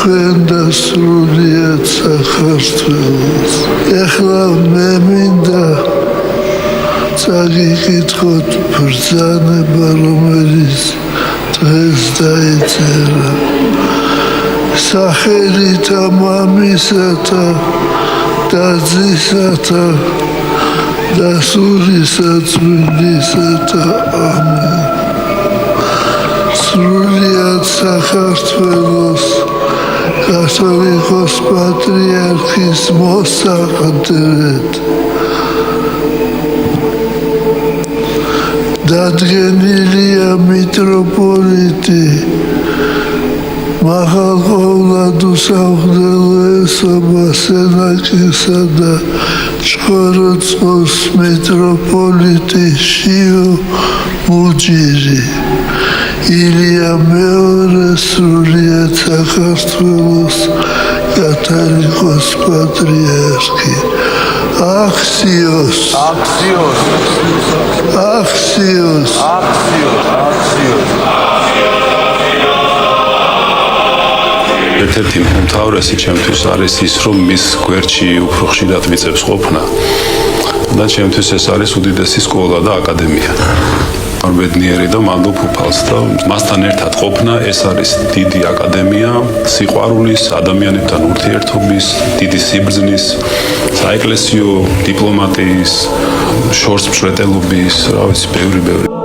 თქვენ და სრულიად საქართველოს. ეხლა მე მინდა წაგიკითხოთ ბრძანება, რომელიც დღეს დაიწერა. სახელითა მამისათა და ძისათა და სულისა წმინდისათა ამენ. სრულიად საქართველოს კათოლიკოს პატრიარქის მოსაყდრეთ დადგენილია მიტროპოლიტი მაღალყოვლად უსამხდელო ესობა სენაკისა და ჭოროწყოს მიტროპოლიტი შიო მუჯირი. ილია მეორე სრულიად საქართველოს კათოლიკოს პატრიარქი. ახსიოს. ერთ-ერთი უმთავრესი ჩემთვის არის ის, რომ მის გვერდში უფრო ხშირად ვიწევს ყოფნა და ჩემთვის ეს არის უდიდესი სკოლა და აკადემია. ბედნიერი და მადლობ უფალს და მასთან ერთად ყოფნა ეს არის დიდი აკადემია სიყვარულის, ადამიანებთან ურთიერთობის, დიდი სიბრძნის, საეკლესიო დიპლომატიის, შორს მშრეტელობის, რა ვიცი, ბევრი